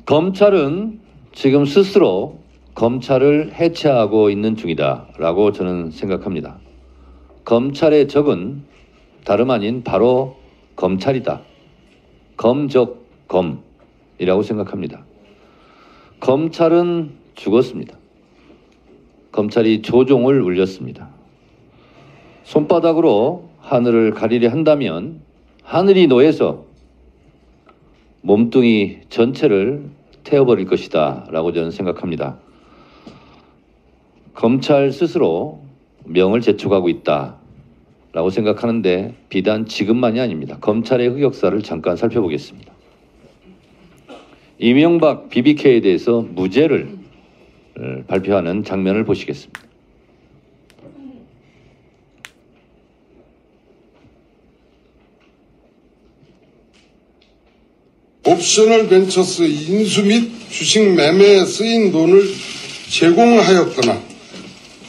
검찰은 지금 스스로 검찰을 해체하고 있는 중이다라고 저는 생각합니다. 검찰의 적은 다름 아닌 바로 검찰이다. 검적검이라고 생각합니다. 검찰은 죽었습니다. 검찰이 조종을 울렸습니다. 손바닥으로 하늘을 가리려 한다면 하늘이 놓여서 몸뚱이 전체를 태워버릴 것이다 라고 저는 생각합니다. 검찰 스스로 명을 재촉하고 있다 라고 생각하는데 비단 지금만이 아닙니다. 검찰의 흑역사를 잠깐 살펴보겠습니다. 이명박 BBK에 대해서 무죄를 발표하는 장면을 보시겠습니다. 옵셔널 벤처스 인수 및 주식 매매에 쓰인 돈을 제공하였거나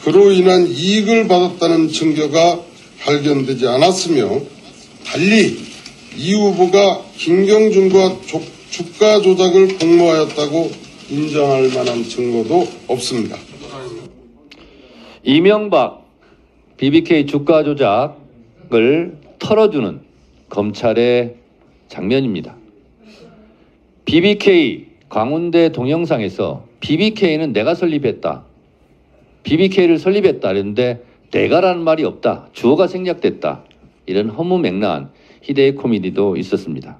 그로 인한 이익을 받았다는 증거가 발견되지 않았으며 달리 이 후보가 김경준과 주가 조작을 공모하였다고 인정할 만한 증거도 없습니다. 이명박 BBK 주가 조작을 털어주는 검찰의 장면입니다. BBK 광운대 동영상에서 BBK는 내가 설립했다. BBK를 설립했다 그랬는데 내가라는 말이 없다. 주어가 생략됐다. 이런 허무맹랑한 희대의 코미디도 있었습니다.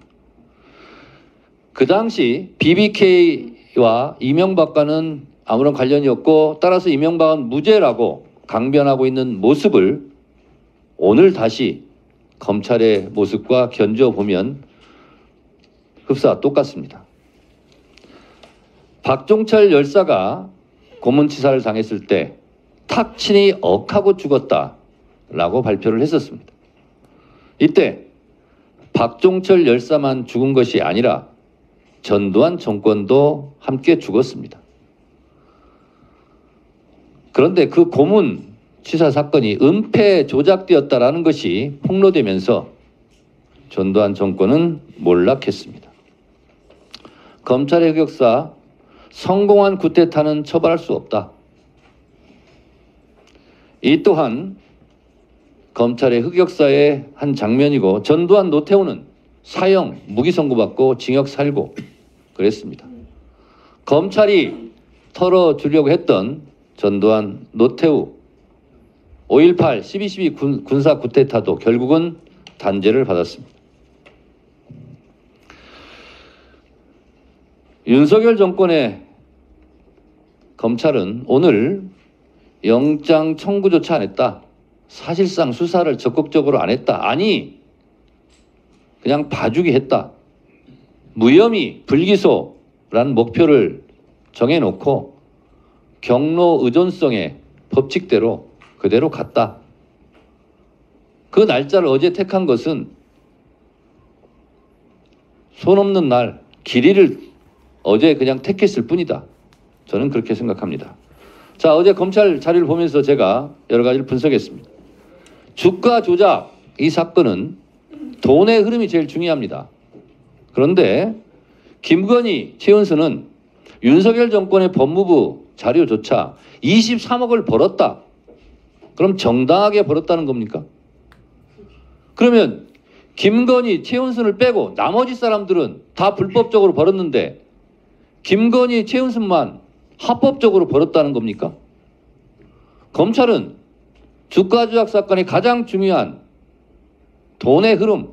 그 당시 BBK와 이명박과는 아무런 관련이 없고 따라서 이명박은 무죄라고 강변하고 있는 모습을 오늘 다시 검찰의 모습과 견줘보면 흡사와 똑같습니다. 박종철 열사가 고문치사를 당했을 때 탁 친히 억하고 죽었다라고 발표를 했었습니다. 이때 박종철 열사만 죽은 것이 아니라 전두환 정권도 함께 죽었습니다. 그런데 그 고문치사 사건이 은폐 조작되었다라는 것이 폭로되면서 전두환 정권은 몰락했습니다. 검찰의 흑역사, 성공한 쿠데타는 처벌할 수 없다. 이 또한 검찰의 흑역사의 한 장면이고 전두환 노태우는 사형, 무기 선고받고 징역 살고 그랬습니다. 검찰이 털어주려고 했던 전두환, 노태우, 5.18, 12.12 군사 쿠데타도 결국은 단죄를 받았습니다. 윤석열 정권의 검찰은 오늘 영장 청구조차 안 했다. 사실상 수사를 적극적으로 안 했다. 아니, 그냥 봐주기 했다. 무혐의, 불기소라는 목표를 정해놓고 경로 의존성의 법칙대로 그대로 갔다. 그 날짜를 어제 택한 것은 손 없는 날, 길이를 어제 그냥 택했을 뿐이다. 저는 그렇게 생각합니다. 자, 어제 검찰 자료를 보면서 제가 여러 가지를 분석했습니다. 주가 조작 이 사건은 돈의 흐름이 제일 중요합니다. 그런데 김건희, 최은수는 윤석열 정권의 법무부 자료조차 23억을 벌었다. 그럼 정당하게 벌었다는 겁니까? 그러면 김건희, 최은순을 빼고 나머지 사람들은 다 불법적으로 벌었는데 김건희, 최은순만 합법적으로 벌었다는 겁니까? 검찰은 주가 조작 사건의 가장 중요한 돈의 흐름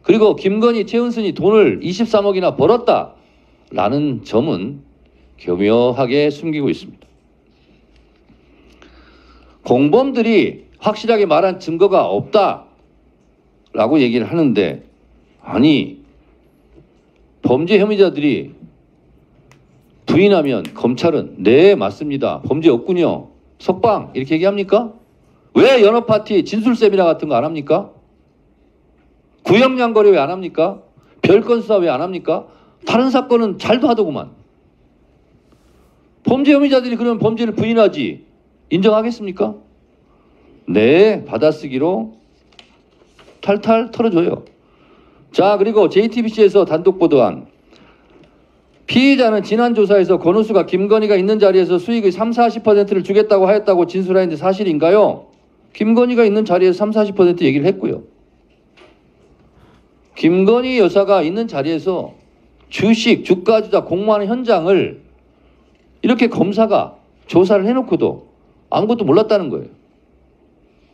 그리고 김건희, 최은순이 돈을 23억이나 벌었다라는 점은 교묘하게 숨기고 있습니다. 공범들이 확실하게 말한 증거가 없다라고 얘기를 하는데 아니 범죄 혐의자들이 부인하면 검찰은 네 맞습니다. 범죄 없군요. 석방 이렇게 얘기합니까? 왜 연합파티 진술세미나 같은 거 안 합니까? 구형량거래 왜 안 합니까? 별건 수사 왜 안 합니까? 다른 사건은 잘도 하더구만. 범죄 혐의자들이 그러면 범죄를 부인하지 인정하겠습니까? 네, 받아쓰기로 탈탈 털어줘요. 자, 그리고 JTBC에서 단독 보도한 피의자는 지난 조사에서 권오수가 김건희가 있는 자리에서 수익의 30~40%를 주겠다고 하였다고 진술하였는데 사실인가요? 김건희가 있는 자리에서 30~40% 얘기를 했고요. 김건희 여사가 있는 자리에서 주식, 주가 조작 공모하는 현장을 이렇게 검사가 조사를 해놓고도 아무것도 몰랐다는 거예요.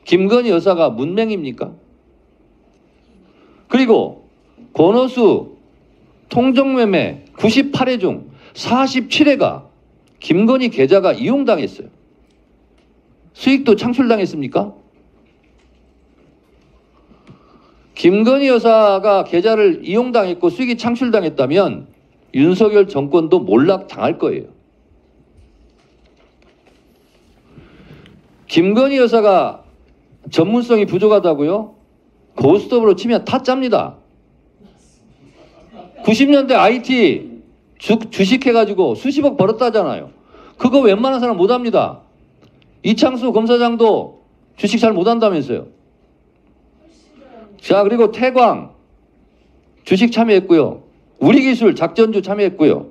김건희 여사가 문맹입니까? 그리고 권오수 통정매매 98회 중 47회가 김건희 계좌가 이용당했어요. 수익도 창출당했습니까? 김건희 여사가 계좌를 이용당했고 수익이 창출당했다면 윤석열 정권도 몰락당할 거예요. 김건희 여사가 전문성이 부족하다고요? 고스톱으로 치면 타짜입니다. 90년대 IT 주식해가지고 수십억 벌었다잖아요. 그거 웬만한 사람 못합니다. 이창수 검사장도 주식 잘 못한다면서요. 자, 그리고 태광 주식 참여했고요. 우리기술 작전주 참여했고요.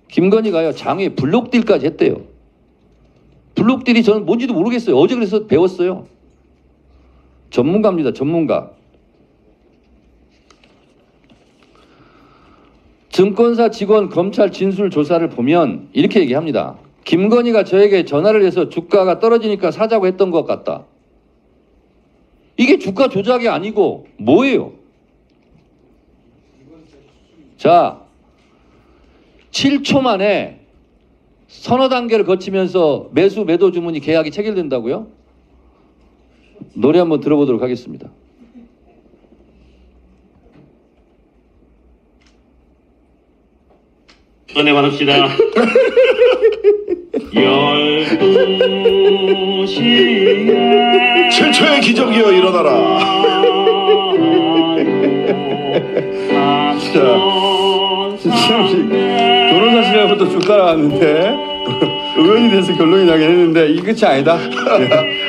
김건희가요 장외 블록딜까지 했대요. 블록딜이 저는 뭔지도 모르겠어요. 어제 그래서 배웠어요. 전문가입니다. 전문가. 증권사 직원 검찰 진술 조사를 보면 이렇게 얘기합니다. 김건희가 저에게 전화를 해서 주가가 떨어지니까 사자고 했던 것 같다. 이게 주가 조작이 아니고 뭐예요? 자, 7초 만에 서너 단계를 거치면서 매수 매도 주문이 계약이 체결된다고요? 노래 한번 들어보도록 하겠습니다. 은혜 받읍시다. 12시에 7초의 기적이여 일어나라. 변호사 시간부터 주가를 왔는데 의원이 돼서 결론이 나긴 했는데 이 끝이 아니다.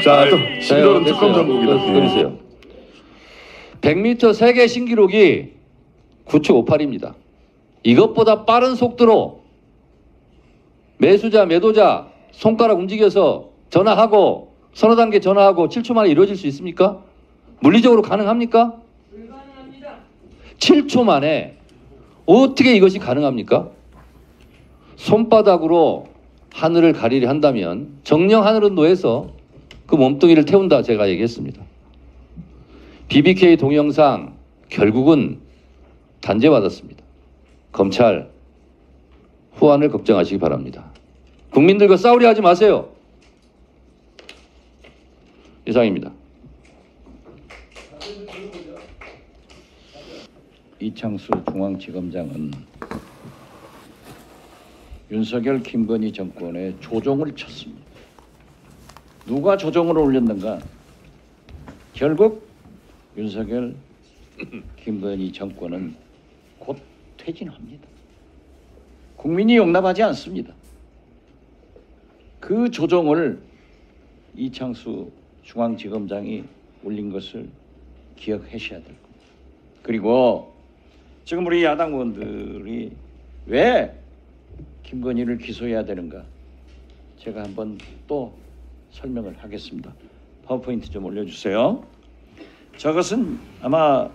자, 또 신도는 특검 전국이다. 기다리세요. 100m 세계 신기록이 9초 58입니다. 이것보다 빠른 속도로 매수자, 매도자 손가락 움직여서 전화하고 서너 단계 전화하고 7초 만에 이루어질 수 있습니까? 물리적으로 가능합니까? 불가능합니다. 7초 만에 어떻게 이것이 가능합니까? 손바닥으로 하늘을 가리려 한다면 정령 하늘운동에서 그 몸뚱이를 태운다 제가 얘기했습니다. BBK 동영상 결국은 단죄받았습니다. 검찰 후환을 걱정하시기 바랍니다. 국민들과 싸우려 하지 마세요. 이상입니다. 이창수 중앙지검장은 윤석열 김건희 정권에 조종을 쳤습니다. 누가 조종을 올렸는가? 결국 윤석열 김건희 정권은 곧 퇴진합니다. 국민이 용납하지 않습니다. 그 조종을 이창수 중앙지검장이 올린 것을 기억하셔야 될 겁니다. 그리고 지금 우리 야당 의원들이 왜 김건희를 기소해야 되는가? 제가 한번 또 설명을 하겠습니다. 파워포인트 좀 올려주세요. 저것은 아마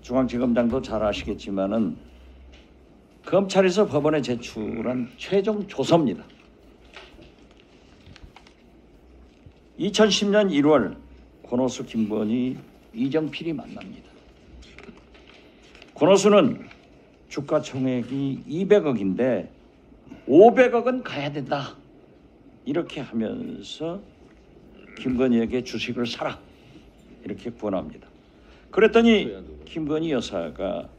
중앙지검장도 잘 아시겠지만은 검찰에서 법원에 제출한 최종 조서입니다. 2010년 1월 권오수, 김건희, 이정필이 만납니다. 권오수는 주가 총액이 200억인데 500억은 가야 된다. 이렇게 하면서 김건희에게 주식을 사라. 이렇게 권합니다. 그랬더니 김건희 여사가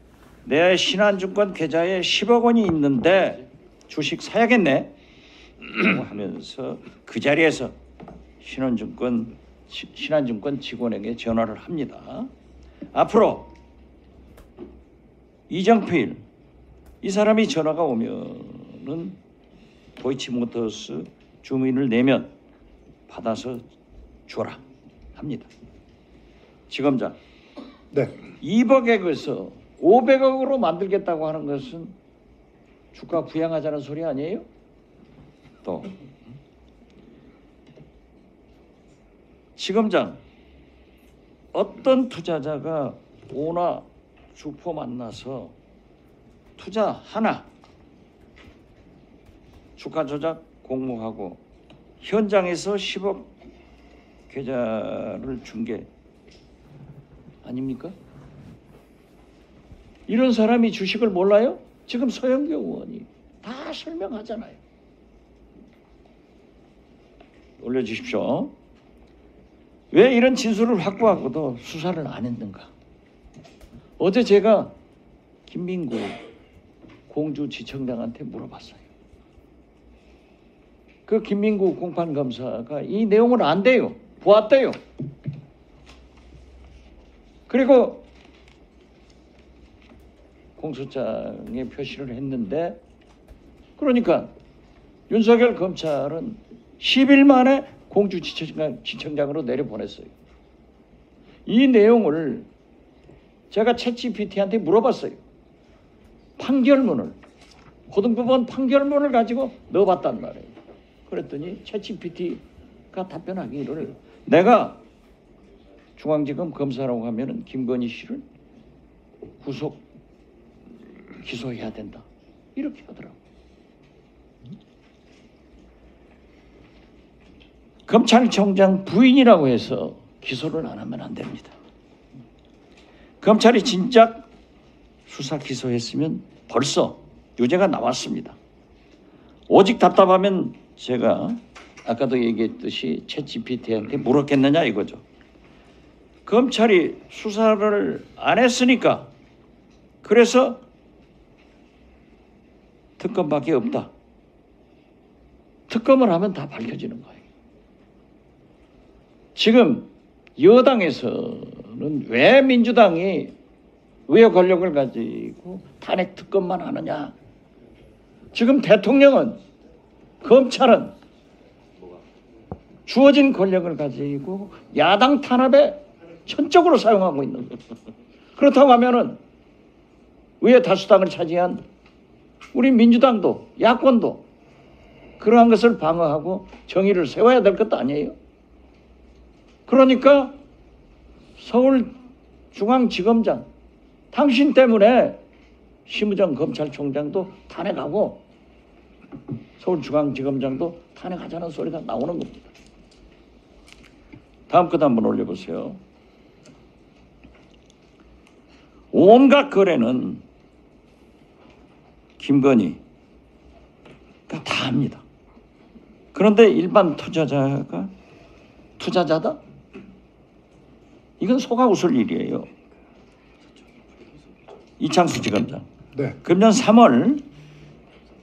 내 신한증권 계좌에 10억 원이 있는데 주식 사야겠네 하면서 그 자리에서 신한증권 직원에게 전화를 합니다. 앞으로 이정필 이 사람이 전화가 오면은 도이치모터스 주문을 내면 받아서 줘라 합니다. 지검장, 네. 200억에서 500억으로 만들겠다고 하는 것은 주가 부양하자는 소리 아니에요? 또 지검장 어떤 투자자가 오나 주포 만나서 투자 하나 주가 조작 공모하고 현장에서 10억 계좌를 준 게 아닙니까? 이런 사람이 주식을 몰라요? 지금 서영교 의원이 다 설명하잖아요. 올려주십시오. 왜 이런 진술을 확보하고도 수사를 안 했는가? 어제 제가 김민구 공주지청장한테 물어봤어요. 그 김민구 공판검사가 이 내용을 안대요. 보았대요. 그리고 공소장에 표시를 했는데 그러니까 윤석열 검찰은 10일 만에 공주지청장으로 내려보냈어요. 이 내용을 제가 챗GPT한테 물어봤어요. 판결문을 고등법원 판결문을 가지고 넣어봤단 말이에요. 그랬더니 챗GPT가 답변하기를 내가 중앙지검 검사라고 하면은 김건희 씨를 구속 기소해야 된다 이렇게 하더라고. 검찰총장 부인이라고 해서 기소를 안 하면 안 됩니다. 검찰이 진작 수사 기소했으면 벌써 유죄가 나왔습니다. 오직 답답하면 제가 아까도 얘기했듯이 챗GPT한테 물었겠느냐 이거죠. 검찰이 수사를 안 했으니까 그래서 특검밖에 없다. 특검을 하면 다 밝혀지는 거예요. 지금 여당에서는 왜 민주당이 왜 권력을 가지고 탄핵 특검만 하느냐. 지금 대통령은 검찰은 주어진 권력을 가지고 야당 탄압에 전적으로 사용하고 있는 거예요. 그렇다고 하면은 의회 다수당을 차지한 우리 민주당도 야권도 그러한 것을 방어하고 정의를 세워야 될 것도 아니에요. 그러니까 서울중앙지검장 당신 때문에 심우정 검찰총장도 탄핵하고 서울중앙지검장도 탄핵하자는 소리가 나오는 겁니다. 다음 것 한번 올려보세요. 온갖 거래는 김건희가 다 합니다. 그런데 일반 투자자가 투자자다? 이건 속아 웃을 일이에요. 이창수 지검장. 네. 금년 3월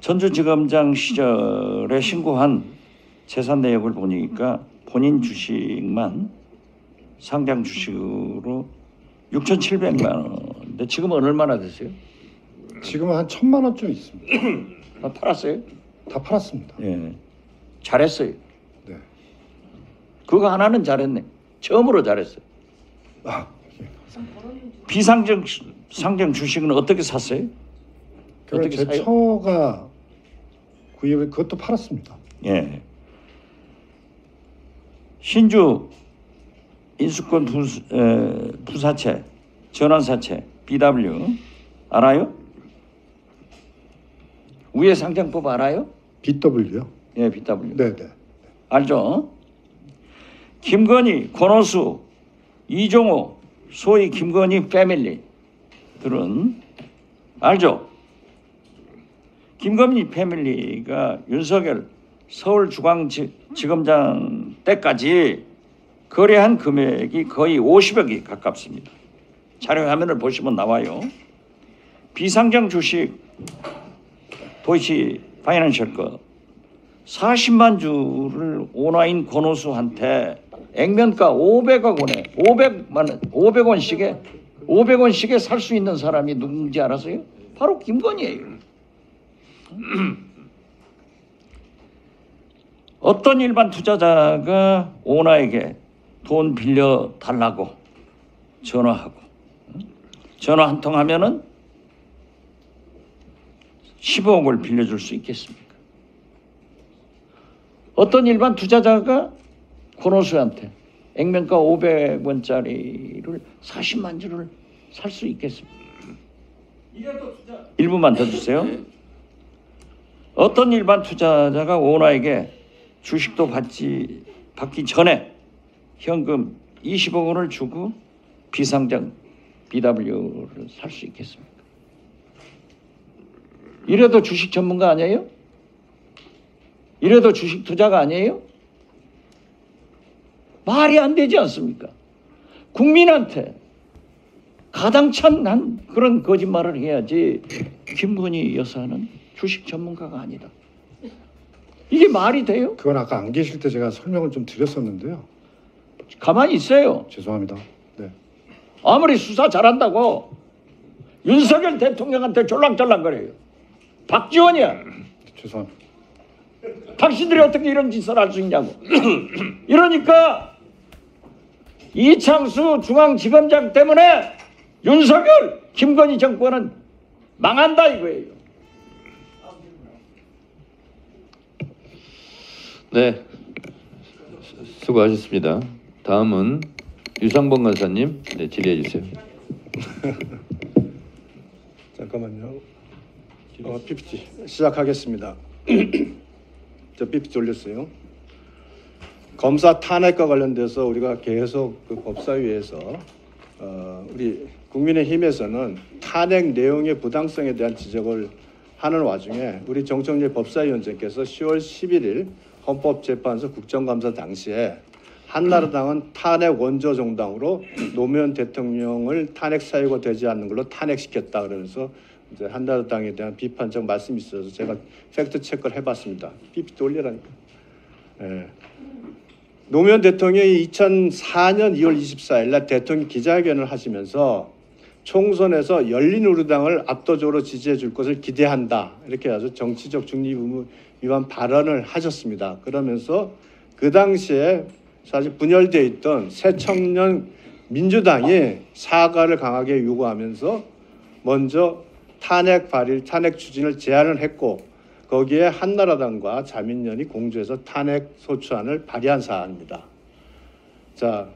전주지검장 시절에 신고한 재산 내역을 보니까 본인 주식만 상장 주식으로 6,700만 원. 근데 지금은 얼마나 되세요? 지금은 한 1,000만 원쯤 있습니다. 다 팔았어요? 다 팔았습니다. 예. 잘했어요. 네. 그거 하나는 잘했네. 처음으로 잘했어요. 아, 예. 비상장 상장 주식은 어떻게 샀어요? 그걸 제 처가 구입을 그것도 팔았습니다. 예. 신주 인수권 부사채, 전환사채, BW 알아요? 위에 상장법 알아요? BW요? 예, BW. 네네. 알죠? 김건희, 권오수, 이종호, 소위 김건희 패밀리들은 알죠? 김건희 패밀리가 윤석열 서울중앙지검장 때까지 거래한 금액이 거의 50억이 가깝습니다. 자료 화면을 보시면 나와요. 비상장 주식 도이치 파이낸셜 거 40만 주를 온화인 권오수한테 액면가 500억 원에 500원씩에 살 수 있는 사람이 누군지 알았어요? 바로 김건희예요. 어떤 일반 투자자가 오나에게 돈 빌려 달라고 전화하고 전화 한 통 하면은 15억을 빌려줄 수 있겠습니까? 어떤 일반 투자자가 권오수한테 액면가 500원짜리를 40만 주를 살 수 있겠습니까? 1분만 더 주세요. 어떤 일반 투자자가 오너에게 주식도 받기 전에 현금 20억 원을 주고 비상장 BW를 살 수 있겠습니까? 이래도 주식 전문가 아니에요? 이래도 주식 투자가 아니에요? 말이 안 되지 않습니까? 국민한테 가당찬 그런 거짓말을 해야지 김건희 여사는 주식 전문가가 아니다. 이게 말이 돼요? 그건 아까 안 계실 때 제가 설명을 좀 드렸었는데요. 가만히 있어요. 죄송합니다. 네. 아무리 수사 잘한다고 윤석열 대통령한테 졸랑졸랑거려요. 박지원이야. 죄송합니다. 당신들이 어떻게 이런 짓을 할 수 있냐고. 이러니까 이창수 중앙지검장 때문에 윤석열, 김건희 정권은 망한다 이거예요. 네, 수고하셨습니다. 다음은 유상범 간사님 질의해 주세요. 잠깐만요. PPT 시작하겠습니다. 저 PPT 올렸어요. 검사 탄핵과 관련돼서 우리가 계속 그 법사위에서 우리 국민의힘에서는 탄핵 내용의 부당성에 대한 지적을 하는 와중에 우리 정청래 법사위원장께서 10월 11일 헌법재판소 국정감사 당시에 한나라당은 탄핵 원조 정당으로 노무현 대통령을 탄핵 사유가 되지 않는 걸로 탄핵시켰다 그러면서 이제 한나라당에 대한 비판적 말씀이 있어서 제가 팩트 체크를 해봤습니다. PPT 올리라니까. 예. 노무현 대통령이 2004년 2월 24일 날 대통령 기자회견을 하시면서 총선에서 열린우리당을 압도적으로 지지해 줄 것을 기대한다. 이렇게 아주 정치적 중립 의무 위반 발언을 하셨습니다. 그러면서 그 당시에 사실 분열되어 있던 새청년 민주당이 사과를 강하게 요구하면서 먼저 탄핵 추진을 제안을 했고 거기에 한나라당과 자민련이 공조해서 탄핵 소추안을 발의한 사안입니다. 자,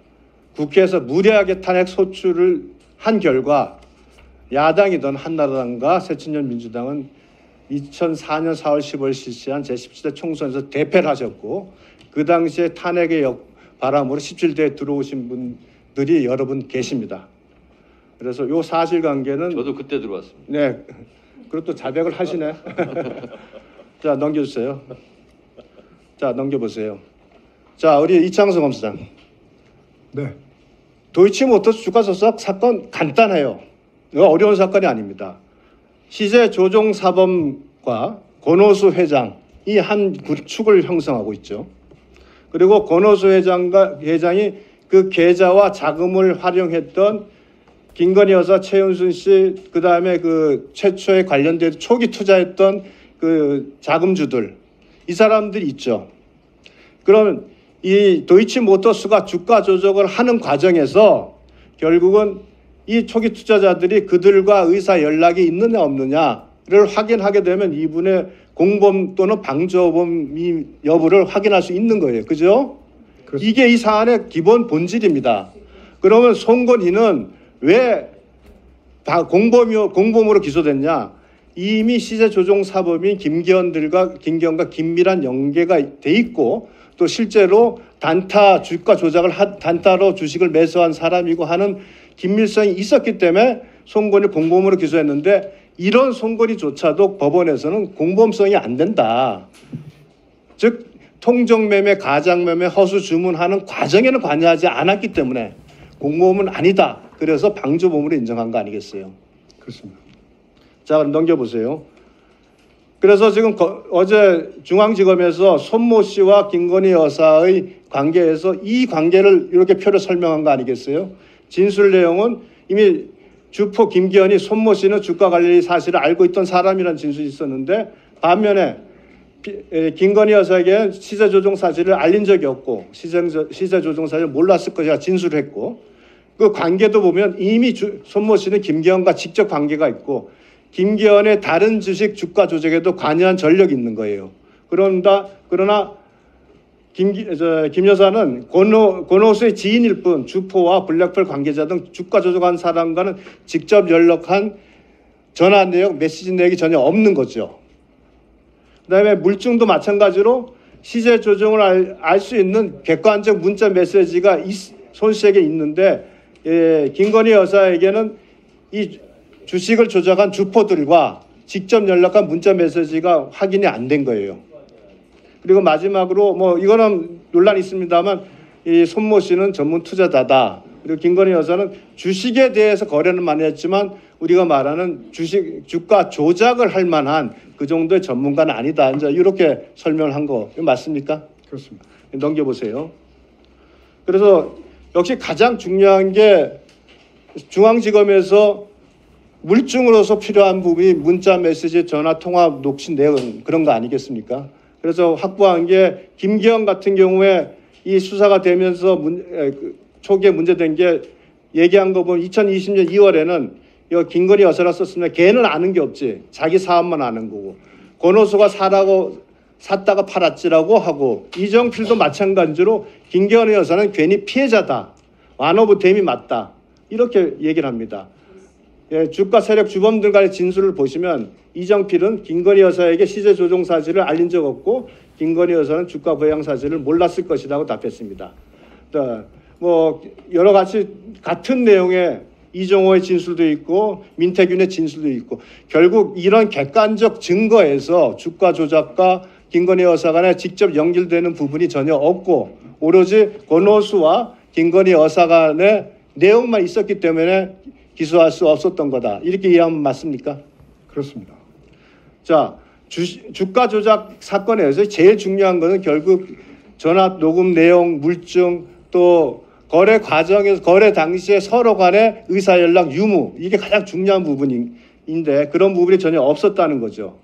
국회에서 무리하게 탄핵 소추를 한 결과 야당이던 한나라당과 새천년 민주당은 2004년 4월 10월 실시한 제17대 총선에서 대패를 하셨고 그 당시에 탄핵의 바람으로 17대에 들어오신 분들이 여러 분 계십니다. 그래서 요 사실관계는 저도 그때 들어왔습니다. 네, 그리고 또 자백을 하시네. 자, 넘겨주세요. 자, 넘겨보세요. 자, 우리 이창수 검사장. 네. 도이치모터스 주가 조작 사건 간단해요. 이거 어려운 사건이 아닙니다. 시세 조종 사범과 권오수 회장이 한 축을 형성하고 있죠. 그리고 권오수 회장이 그 계좌와 자금을 활용했던 김건희 여사, 최은순 씨, 그 다음에 그 최초에 관련된 초기 투자했던 그 자금주들, 이 사람들이 있죠. 그럼 이 도이치모터스가 주가 조작을 하는 과정에서 결국은 이 초기 투자자들이 그들과 의사 연락이 있느냐 없느냐를 확인하게 되면 이분의 공범 또는 방조범 여부를 확인할 수 있는 거예요. 그죠? 그렇습니다. 이게 이 사안의 기본 본질입니다. 그러면 송건희는 왜 공범으로 기소됐냐? 이미 시세 조종 사범인 김기현과 긴밀한 연계가 돼 있고 또 실제로 단타 주가 조작을 단타로 주식을 매수한 사람이고 하는 긴밀성이 있었기 때문에 송건희 공범으로 기소했는데 이런 송건희조차도 법원에서는 공범성이 안 된다. 즉 통정매매, 가장매매, 허수 주문하는 과정에는 관여하지 않았기 때문에 공범은 아니다. 그래서 방조범으로 인정한 거 아니겠어요? 그렇습니다. 자, 그럼 넘겨보세요. 그래서 지금 어제 중앙지검에서 손모 씨와 김건희 여사의 관계에서 이 관계를 이렇게 표로 설명한 거 아니겠어요? 진술 내용은 이미 주포 김기현이 손모 씨는 주가 관리 사실을 알고 있던 사람이라는 진술이 있었는데 반면에 김건희 여사에게 시세 조종 사실을 알린 적이 없고 시세 조종 사실을 몰랐을 것이라 진술을 했고 그 관계도 보면 이미 손모 씨는 김기현과 직접 관계가 있고 김기현의 다른 주식 주가 조작에도 관여한 전력이 있는 거예요. 그러나 김 여사는 권오수의 지인일 뿐 주포와 블랙펄 관계자 등 주가 조작한 사람과는 직접 연락한 전화 내역, 메시지 내역이 전혀 없는 거죠. 그다음에 물증도 마찬가지로 시세 조정을 알 수 있는 객관적 문자 메시지가 손 씨에게 있는데 김건희 여사에게는 이 주식을 조작한 주포들과 직접 연락한 문자 메시지가 확인이 안 된 거예요. 그리고 마지막으로 뭐 이거는 논란이 있습니다만 이 손모 씨는 전문 투자자다. 그리고 김건희 여사는 주식에 대해서 거래는 많이 했지만 우리가 말하는 주가 조작을 할 만한 그 정도의 전문가는 아니다. 이제 이렇게 설명을 한 거 맞습니까? 그렇습니다. 넘겨보세요. 그래서 역시 가장 중요한 게 중앙지검에서 물증으로서 필요한 부분이 문자 메시지, 전화 통화 녹취 내용 그런 거 아니겠습니까? 그래서 확보한 게 김기현 같은 경우에 이 수사가 되면서 초기에 문제된 게 얘기한 거 보면 2020년 2월에는 이 김건희 여사라 썼으면 걔는 아는 게 없지. 자기 사업만 아는 거고. 권오수가 샀다가 팔았지라고 하고 이정필도 마찬가지로 김기현 여사는 괜히 피해자다. 완오브 댐이 맞다. 이렇게 얘기를 합니다. 주가 세력 주범들 간의 진술을 보시면 이정필은 김건희 여사에게 시세 조정 사실을 알린 적 없고 김건희 여사는 주가 부양 사실을 몰랐을 것이라고 답했습니다. 뭐 여러 가지 같은 내용의 이정호의 진술도 있고 민태균의 진술도 있고 결국 이런 객관적 증거에서 주가 조작과 김건희 여사 간에 직접 연결되는 부분이 전혀 없고 오로지 권오수와 김건희 여사 간의 내용만 있었기 때문에 기소할 수 없었던 거다. 이렇게 이해하면 맞습니까? 그렇습니다. 자, 주가 조작 사건에서 제일 중요한 것은 결국 전화 녹음 내용, 물증 또 거래 과정에서 거래 당시에 서로 간의 의사 연락 유무 이게 가장 중요한 부분인데 그런 부분이 전혀 없었다는 거죠.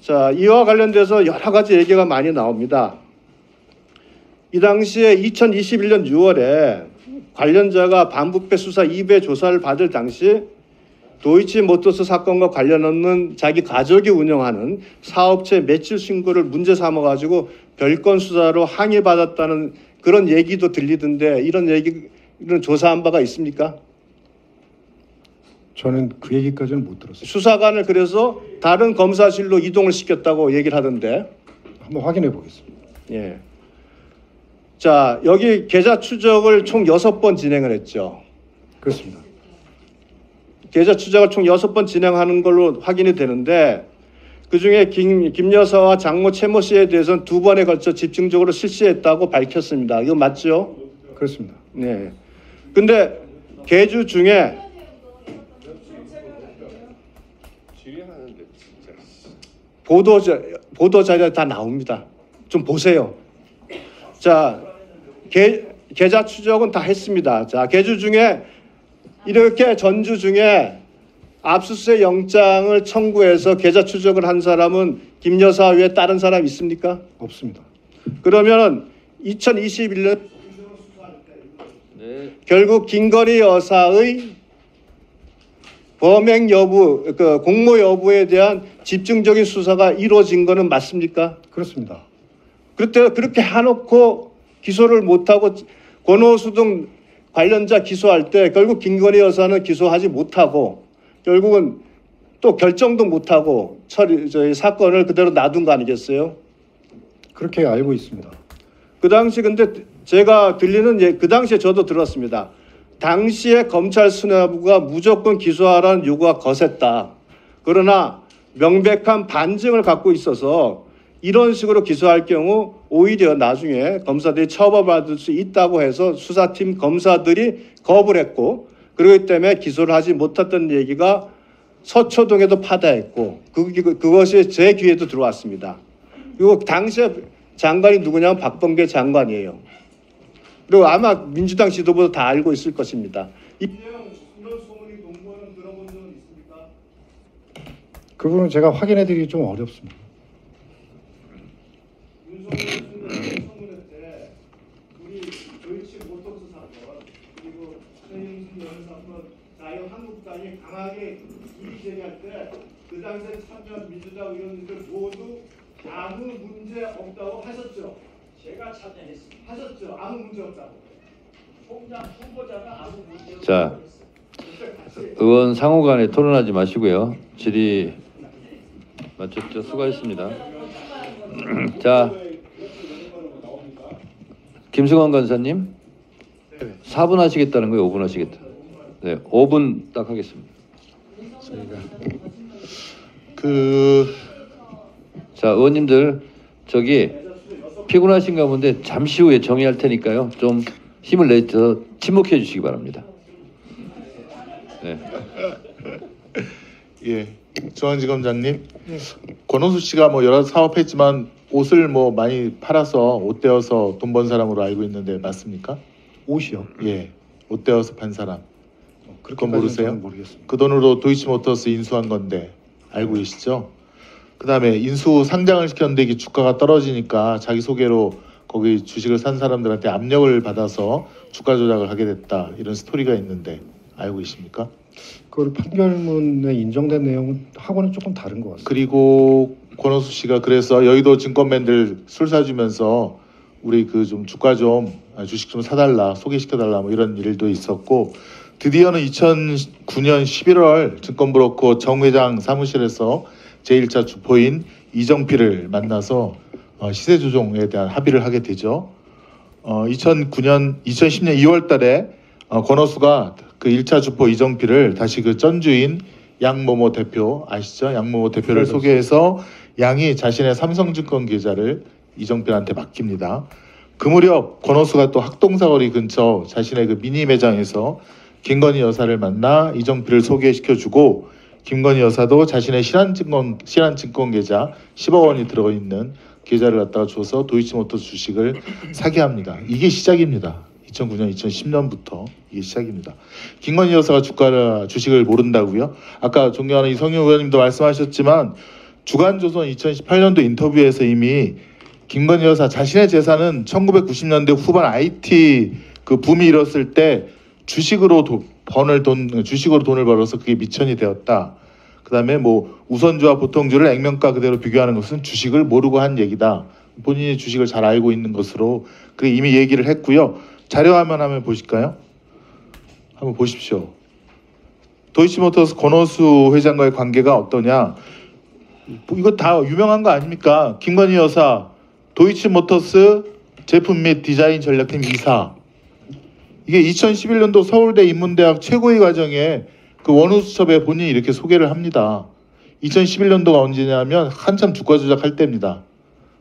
자, 이와 관련돼서 여러 가지 얘기가 많이 나옵니다. 이 당시에 2021년 6월에 관련자가 반부패 수사 2배 조사를 받을 당시 도이치모터스 사건과 관련 없는 자기 가족이 운영하는 사업체 매출 신고를 문제 삼아가지고 별건 수사로 항의받았다는 그런 얘기도 들리던데 이런 조사한 바가 있습니까? 저는 그 얘기까지는 못 들었어요. 수사관을 그래서 다른 검사실로 이동을 시켰다고 얘기를 하던데. 한번 확인해 보겠습니다. 예. 자, 여기 계좌 추적을 총 6번 진행을 했죠. 그렇습니다. 계좌 추적을 총 6번 진행하는 걸로 확인이 되는데 그중에 김 여사와 장모 최모 씨에 대해서는 2번에 걸쳐 집중적으로 실시했다고 밝혔습니다. 이거 맞죠? 그렇습니다. 네. 근데 계주 중에 보도 자료 다 나옵니다. 좀 보세요. 자, 계좌 추적은 다 했습니다. 자, 계주 중에 이렇게 전주 중에 압수수색 영장을 청구해서 계좌 추적을 한 사람은 김 여사 외에 다른 사람 있습니까? 없습니다. 그러면 2021년 결국 김건희 여사의 범행 여부, 그 공모 여부에 대한 집중적인 수사가 이루어진 것은 맞습니까? 그렇습니다. 그렇게 해놓고 기소를 못하고 권오수 등 관련자 기소할 때 결국 김건희 여사는 기소하지 못하고 결국은 또 결정도 못하고 저희 사건을 그대로 놔둔 거 아니겠어요? 그렇게 알고 있습니다. 그 당시 근데 제가 들리는 그 당시에 저도 들었습니다. 당시에 검찰 수뇌부가 무조건 기소하라는 요구가 거셌다. 그러나 명백한 반증을 갖고 있어서 이런 식으로 기소할 경우 오히려 나중에 검사들이 처벌받을 수 있다고 해서 수사팀 검사들이 거부를 했고 그렇기 때문에 기소를 하지 못했던 얘기가 서초동에도 파다했고 그것이 제 귀에도 들어왔습니다. 그리고 당시에 장관이 누구냐면 박범계 장관이에요. 그리고 아마 민주당 지도부도 다 알고 있을 것입니다. 이런 소문이 동거는 들어본 적은 있습니까? 그 부분은 제가 확인해드리기 좀 어렵습니다. 윤석열 때 우리 도이치모터스 사건 그리고 최윤순 여사 사건 자유한국당이 강하게 이제 민주당 의원님들 모두 아무 문제 없다고 하셨죠? 제가 찾아냈습니다. 하셨죠? 아무 문제 없다고. 총장 후보자가 아무 문제 없다고 자, 했어요. 의원 상호 간에 토론하지 마시고요. 질의 마쳤죠. 수고하셨습니다. 자, 김승환 간사님 4분 하시겠다는 거예요? 5분 하시겠다? 네, 5분 딱 하겠습니다. 자, 의원님들 저기 피곤하신가 본데 잠시 후에 정의할 테니까요. 좀 힘을 내서 침묵해 주시기 바랍니다. 네. 예, 중앙지검장님, 권오수 씨가 뭐 여러 사업했지만 옷을 뭐 많이 팔아서 옷 떼어서 돈 번 사람으로 알고 있는데 맞습니까? 옷이요? 예, 옷 떼어서 판 사람. 그건 그렇게까지는 모르세요? 저는 모르겠습니다. 그 돈으로 도이치모터스 인수한 건데 알고 계시죠? 그다음에 인수 상장을 시켰는데 이게 주가가 떨어지니까 자기 소개로 거기 주식을 산 사람들한테 압력을 받아서 주가 조작을 하게 됐다 이런 스토리가 있는데 알고 계십니까? 그 판결문에 인정된 내용은 하고는 조금 다른 것 같습니다. 그리고 권오수 씨가 그래서 여의도 증권맨들 술 사주면서 우리 그 좀 주가 좀 주식 좀 사달라 소개시켜달라 뭐 이런 일도 있었고 드디어는 2009년 11월 증권브로커 정 회장 사무실에서 제1차 주포인 이정필을 만나서 시세 조정에 대한 합의를 하게 되죠. 2010년 2월 달에 권오수가 그 1차 주포 이정필을 다시 그 전주인 양모모 대표 아시죠? 양모모 대표를 소개해서 양이 자신의 삼성증권 계좌를 이정필한테 맡깁니다. 그 무렵 권오수가 또 학동사거리 근처 자신의 그 미니 매장에서 김건희 여사를 만나 이정필을 소개시켜주고 김건희 여사도 자신의 신한증권 계좌 10억 원이 들어있는 계좌를 갖다가 줘서 도이치모터스 주식을 사게 합니다. 이게 시작입니다. 2009년, 2010년부터 이게 시작입니다. 김건희 여사가 주식을 모른다고요? 아까 존경하는 이성윤 의원님도 말씀하셨지만 주간조선 2018년도 인터뷰에서 이미 김건희 여사 자신의 재산은 1990년대 후반 IT 그 붐이 일었을 때 주식으로 돈을 벌어서 그게 미천이 되었다. 그다음에 뭐 우선주와 보통주를 액면가 그대로 비교하는 것은 주식을 모르고 한 얘기다. 본인이 주식을 잘 알고 있는 것으로 그 이미 얘기를 했고요. 자료 화면 한번 보실까요? 한번 보십시오. 도이치모터스 권오수 회장과의 관계가 어떠냐? 이거 다 유명한 거 아닙니까? 김건희 여사 도이치모터스 제품 및 디자인 전략팀 이사. 이게 2011년도 서울대 인문대학 최고위 과정에 그 원우수첩에 본인이 이렇게 소개를 합니다. 2011년도가 언제냐면 한참 주가 조작할 때입니다.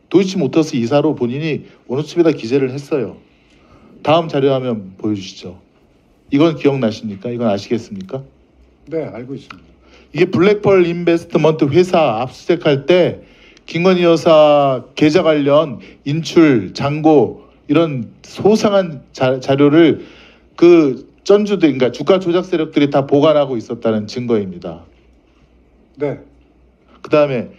도이치모터스 이사로 본인이 원우수첩에다 기재를 했어요. 다음 자료 화면 보여주시죠. 이건 기억나십니까? 이건 아시겠습니까? 네, 알고 있습니다. 이게 블랙펄 인베스트먼트 회사 압수수색할 때 김건희 여사 계좌 관련 인출, 잔고 이런 소상한 자료를 그 전주들, 그러니까 주가 조작 세력들이 다 보관하고 있었다는 증거입니다. 네. 그 다음에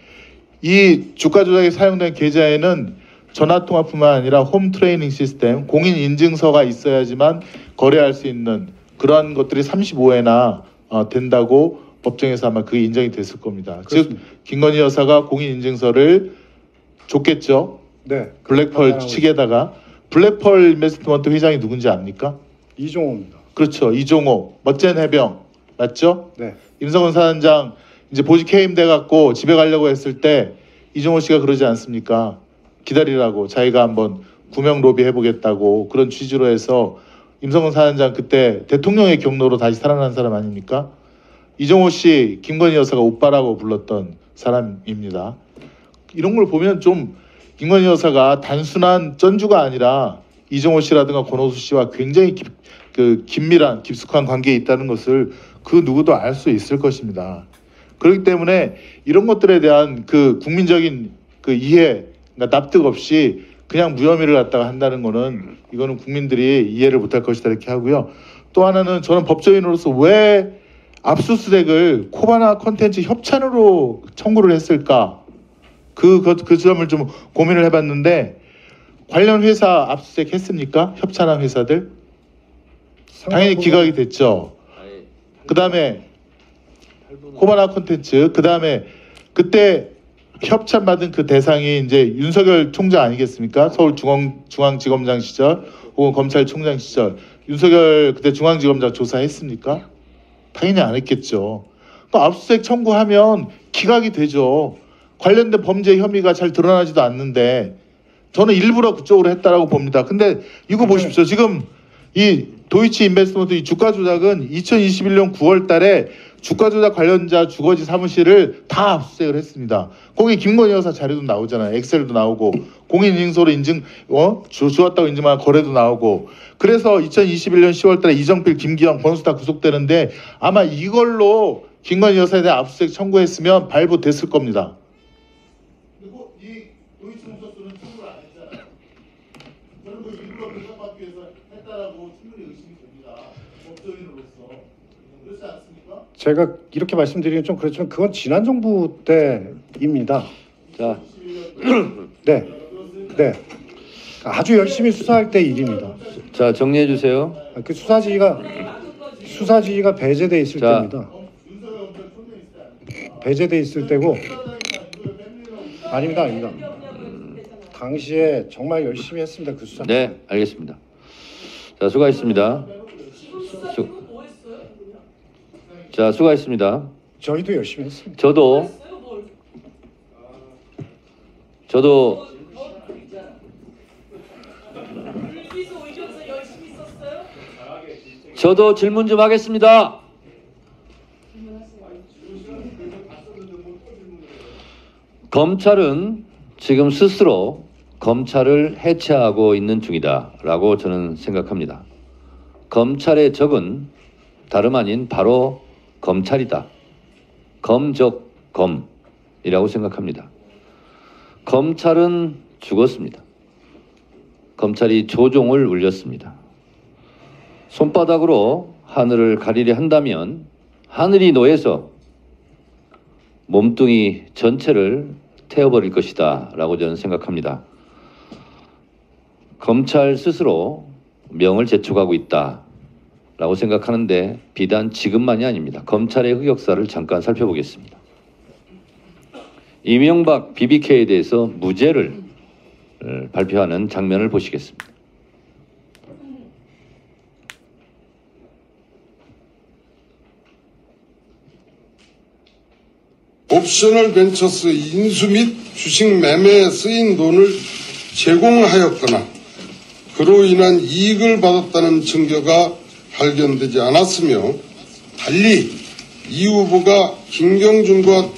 이 주가 조작에 사용된 계좌에는 전화통화뿐만 아니라 홈 트레이닝 시스템, 공인 인증서가 있어야지만 거래할 수 있는 그러한 것들이 35회나 된다고 법정에서 아마 그게 인정이 됐을 겁니다. 그렇습니다. 즉 김건희 여사가 공인 인증서를 줬겠죠. 네. 블랙펄 측에다가 블랙펄 인베스트먼트 회장이 누군지 압니까? 이종호입니다. 그렇죠. 이종호 멋진 해병 맞죠? 네. 임성근 사단장 이제 보직 해임돼 갖고 집에 가려고 했을 때 이종호 씨가 그러지 않습니까? 기다리라고 자기가 한번 구명 로비 해보겠다고 그런 취지로 해서 임성근 사단장 그때 대통령의 경로로 다시 살아난 사람 아닙니까? 이종호 씨 김건희 여사가 오빠라고 불렀던 사람입니다. 이런 걸 보면 좀 김건희 여사가 단순한 전주가 아니라 이종호 씨라든가 권오수 씨와 굉장히 긴밀한 깊숙한 관계에 있다는 것을 그 누구도 알 수 있을 것입니다. 그렇기 때문에 이런 것들에 대한 그 국민적인 그 이해, 그러니까 납득 없이 그냥 무혐의를 갖다가 한다는 거는 이거는 국민들이 이해를 못할 것이다 이렇게 하고요. 또 하나는 저는 법조인으로서 왜 압수수색을 코바나 콘텐츠 협찬으로 청구를 했을까? 그 점을 좀 고민을 해봤는데 관련 회사 압수수색 했습니까? 협찬한 회사들? 당연히 기각이 됐죠. 그 다음에 코바나 콘텐츠, 그 다음에 그때 협찬받은 그 대상이 이제 윤석열 총장 아니겠습니까? 서울중앙지검장 시절 혹은 검찰총장 시절 윤석열 그때 중앙지검장 조사했습니까? 당연히 안 했겠죠. 그 압수수색 청구하면 기각이 되죠. 관련된 범죄 혐의가 잘 드러나지도 않는데 저는 일부러 그쪽으로 했다라고 봅니다. 근데 이거 보십시오. 지금 이 도이치 인베스트먼트 이 주가 조작은 2021년 9월 달에 주가 조작 관련자 주거지 사무실을 다 압수수색을 했습니다. 거기 김건희 여사 자료도 나오잖아요. 엑셀도 나오고 공인인증서로 주었다고 인증한 거래도 나오고 그래서 2021년 10월 달에 이정필, 김기현, 권수 다 구속되는데 아마 이걸로 김건희 여사에 대한 압수수색 청구했으면 발부됐을 겁니다. 그리고 이 도이치 문서수는 청구를 안 했잖아요. 저는 그 일부러 배상받기 위해서 했다라고 충분히 의심이 됩니다. 법조인으로서. 그렇지 않습니까? 제가 이렇게 말씀드리긴 좀 그렇지만 그건 지난 정부 때입니다. 자, 네, 네. 아주 열심히 수사할 때 일입니다. 자 정리해 주세요. 그 수사지휘가 배제돼 있을 자. 때입니다. 배제돼 있을 때고 아닙니다. 당시에 정말 열심히 했습니다. 그 수사. 네, 알겠습니다. 자, 수고하셨습니다. 자, 수고하셨습니다. 저희도 열심히 했습니다. 저도 질문 좀 하겠습니다. 검찰은 지금 스스로 검찰을 해체하고 있는 중이다라고 저는 생각합니다. 검찰의 적은 다름 아닌 바로 검찰이다. 검적검이라고 생각합니다. 검찰은 죽었습니다. 검찰이 조종을 울렸습니다. 손바닥으로 하늘을 가리려 한다면 하늘이 놓여서 몸뚱이 전체를 태워버릴 것이다 라고 저는 생각합니다. 검찰 스스로 명을 재촉하고 있다 라고 생각하는데 비단 지금만이 아닙니다. 검찰의 흑역사를 잠깐 살펴보겠습니다. 이명박 BBK에 대해서 무죄를 발표하는 장면을 보시겠습니다. 옵셔널 벤처스 인수 및 주식 매매에 쓰인 돈을 제공하였거나 그로 인한 이익을 받았다는 증거가 발견되지 않았으며 달리 이 후보가 김경준과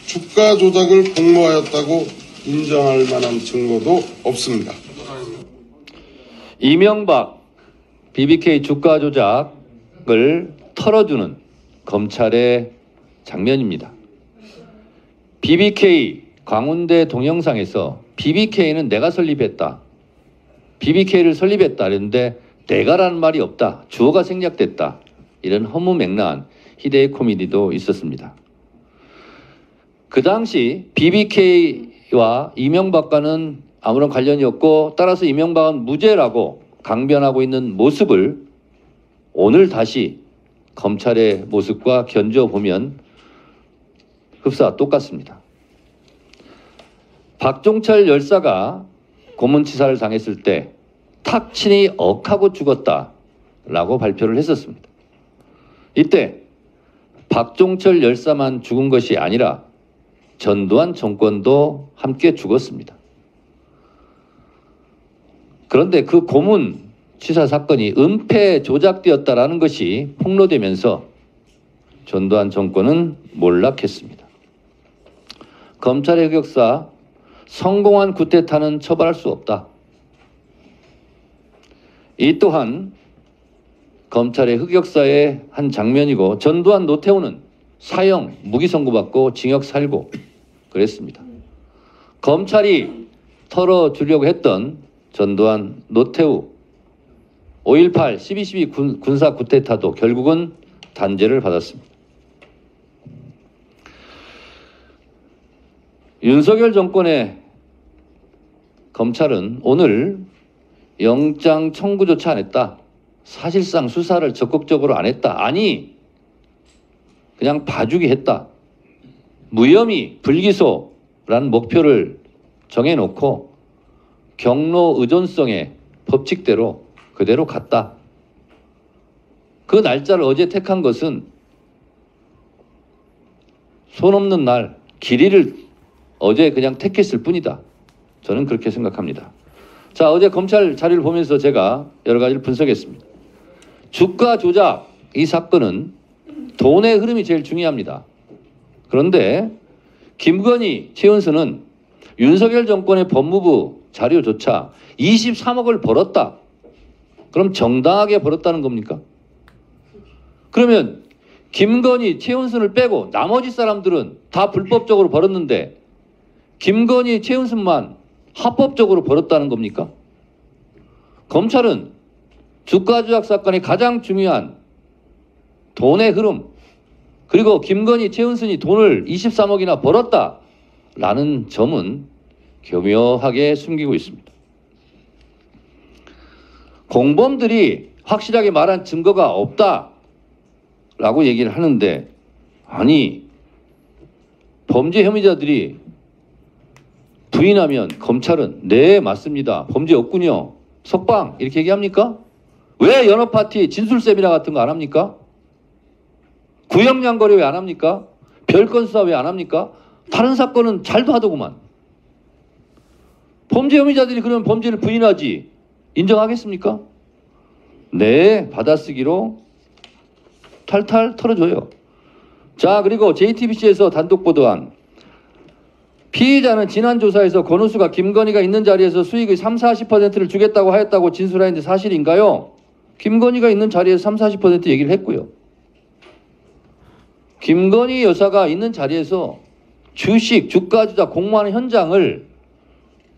주가 조작을 공모하였다고 인정할 만한 증거도 없습니다. 이명박 BBK 주가 조작을 털어주는 검찰의 장면입니다. BBK 광운대 동영상에서 BBK는 내가 설립했다. BBK를 설립했다 그랬는데 내가라는 말이 없다. 주어가 생략됐다. 이런 허무맹랑한 희대의 코미디도 있었습니다. 그 당시 BBK와 이명박과는 아무런 관련이 없고 따라서 이명박은 무죄라고 강변하고 있는 모습을 오늘 다시 검찰의 모습과 견줘보면 흡사 똑같습니다. 박종철 열사가 고문치사를 당했을 때 탁친이 억하고 죽었다라고 발표를 했었습니다. 이때 박종철 열사만 죽은 것이 아니라 전두환 정권도 함께 죽었습니다. 그런데 그 고문치사 사건이 은폐 조작되었다라는 것이 폭로되면서 전두환 정권은 몰락했습니다. 검찰의 흑역사, 성공한 쿠데타는 처벌할 수 없다. 이 또한 검찰의 흑역사의 한 장면이고 전두환 노태우는 사형, 무기 선고받고 징역 살고 그랬습니다. 검찰이 털어주려고 했던 전두환, 노태우, 5.18, 12.12 군사 쿠데타도 결국은 단죄를 받았습니다. 윤석열 정권의 검찰은 오늘 영장 청구조차 안 했다. 사실상 수사를 적극적으로 안 했다. 아니, 그냥 봐주기 했다. 무혐의, 불기소 라는 목표를 정해놓고 경로 의존성의 법칙대로 그대로 갔다. 그 날짜를 어제 택한 것은 손 없는 날 길이를 어제 그냥 택했을 뿐이다. 저는 그렇게 생각합니다. 자, 어제 검찰 자료를 보면서 제가 여러 가지를 분석했습니다. 주가 조작 이 사건은 돈의 흐름이 제일 중요합니다. 그런데 김건희, 최은수는 윤석열 정권의 법무부 자료조차 23억을 벌었다. 그럼 정당하게 벌었다는 겁니까? 그러면 김건희, 최은순을 빼고 나머지 사람들은 다 불법적으로 벌었는데 김건희, 최은순만 합법적으로 벌었다는 겁니까? 검찰은 주가 조작 사건의 가장 중요한 돈의 흐름, 그리고 김건희, 최은순이 돈을 23억이나 벌었다라는 점은 교묘하게 숨기고 있습니다. 공범들이 확실하게 말한 증거가 없다라고 얘기를 하는데, 아니, 범죄 혐의자들이 부인하면 검찰은 네, 맞습니다, 범죄 없군요, 석방 이렇게 얘기합니까? 왜 연합 파티 진술 세미나 같은 거 안 합니까? 구형량거래 왜 안 합니까? 별건 수사 왜 안 합니까? 다른 사건은 잘도 하더구만. 범죄 혐의자들이 그러면 범죄를 부인하지 인정하겠습니까? 네, 받아쓰기로 탈탈 털어줘요. 자, 그리고 JTBC에서 단독 보도한 피의자는 지난 조사에서 권오수가 김건희가 있는 자리에서 수익의 30-40%를 주겠다고 하였다고 진술하였는데 사실인가요? 김건희가 있는 자리에서 30-40% 얘기를 했고요. 김건희 여사가 있는 자리에서 주식, 주가 조작 공모하는 현장을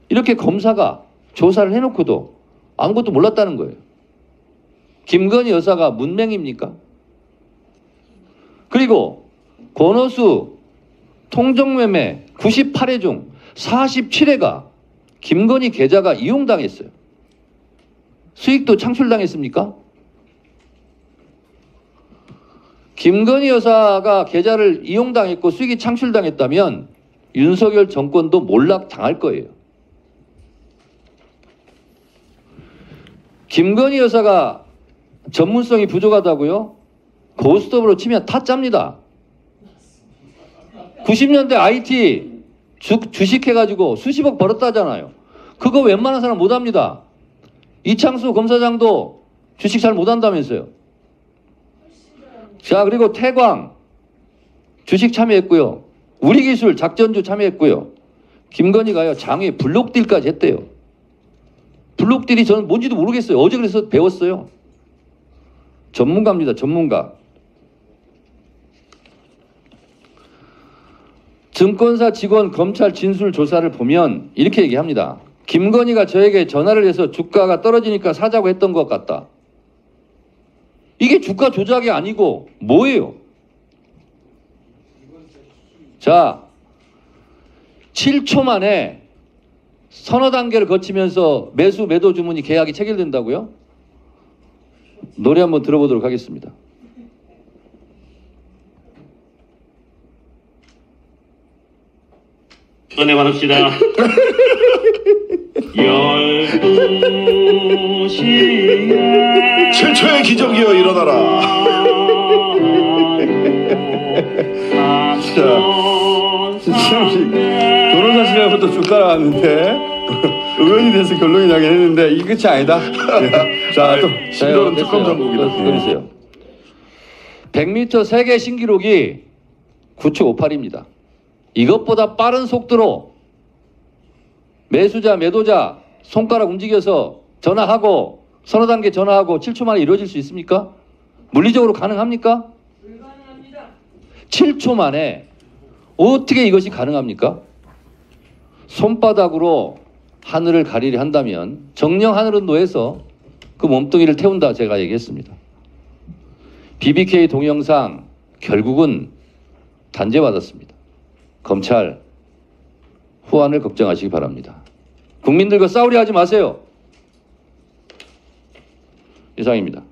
이렇게 검사가 조사를 해놓고도 아무것도 몰랐다는 거예요. 김건희 여사가 문맹입니까? 그리고 권오수 통정매매 98회 중 47회가 김건희 계좌가 이용당했어요. 수익도 창출당했습니까? 김건희 여사가 계좌를 이용당했고 수익이 창출당했다면 윤석열 정권도 몰락당할 거예요. 김건희 여사가 전문성이 부족하다고요? 고스톱으로 치면 타짜입니다. 90년대 IT 주식해가지고 수십억 벌었다잖아요. 그거 웬만한 사람 못합니다. 이창수 검사장도 주식 잘 못한다면서요. 자, 그리고 태광 주식 참여했고요. 우리기술 작전주 참여했고요. 김건희가요, 장외 블록딜까지 했대요. 블록딜이 저는 뭔지도 모르겠어요. 어제 그래서 배웠어요. 전문가입니다, 전문가. 증권사 직원 검찰 진술 조사를 보면 이렇게 얘기합니다. 김건희가 저에게 전화를 해서 주가가 떨어지니까 사자고 했던 것 같다. 이게 주가 조작이 아니고 뭐예요? 자, 7초 만에 서너 단계를 거치면서 매수 매도 주문이 계약이 체결된다고요? 노래 한번 들어보도록 하겠습니다. 은혜 받읍시다. 12시에 7초의 기적이여 일어나라. 참 변호사 시절부터 쭉 따라왔는데 의원이 돼서 결론이 나긴 했는데 이 끝이 아니다. 자, 또 신도는 특검 전국이다. 보세요. 100m 세계 신기록이 9초 58입니다. 이것보다 빠른 속도로 매수자, 매도자 손가락 움직여서 전화하고 서너 단계 전화하고 7초 만에 이루어질 수 있습니까? 물리적으로 가능합니까? 불가능합니다. 7초 만에 어떻게 이것이 가능합니까? 손바닥으로 하늘을 가리려 한다면 정령 하늘은 노에서 그 몸뚱이를 태운다 제가 얘기했습니다. BBK 동영상 결국은 단죄받았습니다. 검찰 후환을 걱정하시기 바랍니다. 국민들과 싸우려 하지 마세요. 이상입니다.